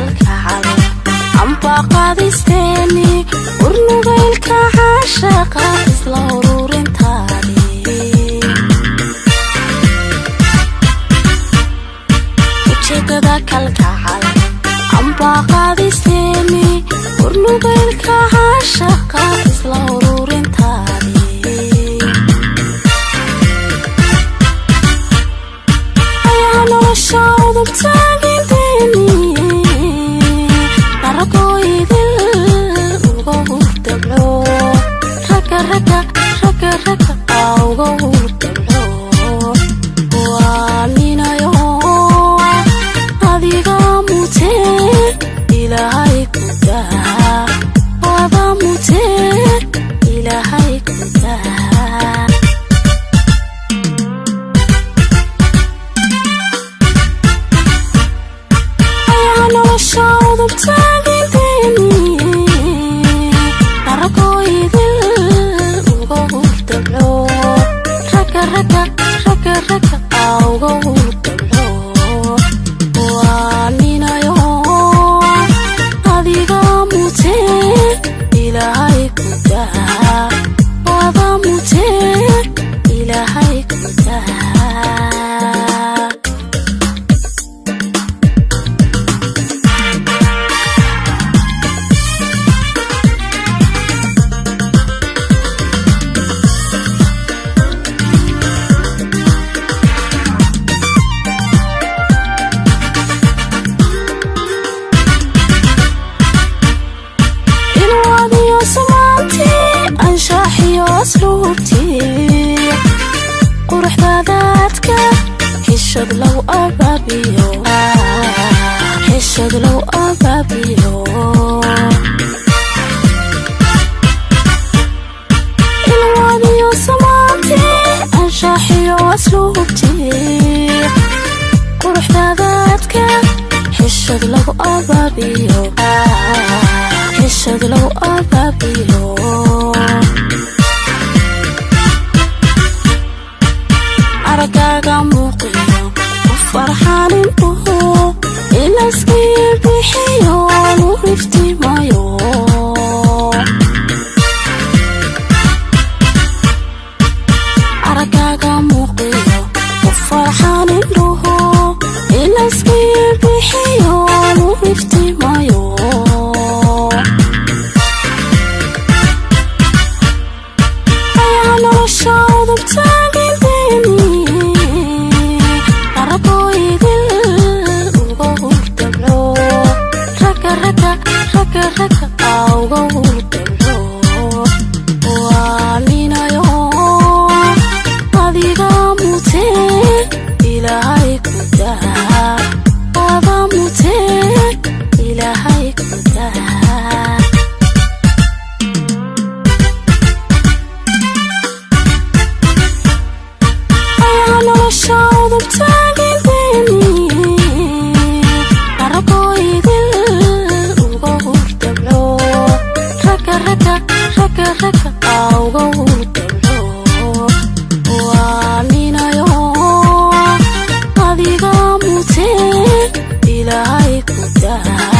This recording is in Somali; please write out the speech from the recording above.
kalkacal amba qaadisteeni urnugaylka caashaqa isla ururintaadi ujeedada kalkacal amba qaadisteeni urnugaylka caashaqa isla ururintaadi ayaa nolosha udubtaaginteeni naragoydil uga hurdabco raga uga hurdabco waa ninayo adiga mutee ilaahay ku daa wada mutee ilaahay ku daa ayaa nolosha udubtaaginteeni naragoydil uga hurdabco raga uga hurdabco waa ninayo adiga mutee ilaahay ku daa wada mutee ilaahay ku daa quruxdaadaadka xishad low abaabiyo ilwaadiyo samaanti anshaxiyo asluubti quruxdaadaadka xishad low abaabiyo aragaaga muuqiyo u farxaanin uhu ilaskii bixiyo lu iftiimayo aragaaga muuqiyo u farxaanin uhu ilaskii bixiyo lu iftiimayo ayaa nolosha udubtaaginteeni naragoydil uga hurdabco raga uga hurdabco waa ninayo adiga mutee ilaahay ku daa wada mutee ilaahay ku daa ayaa nolosha udubtaaginteeni naragoydil uga hurdabco raga uga hurdabco waa ninayo adiga mutee ilaahay ku daa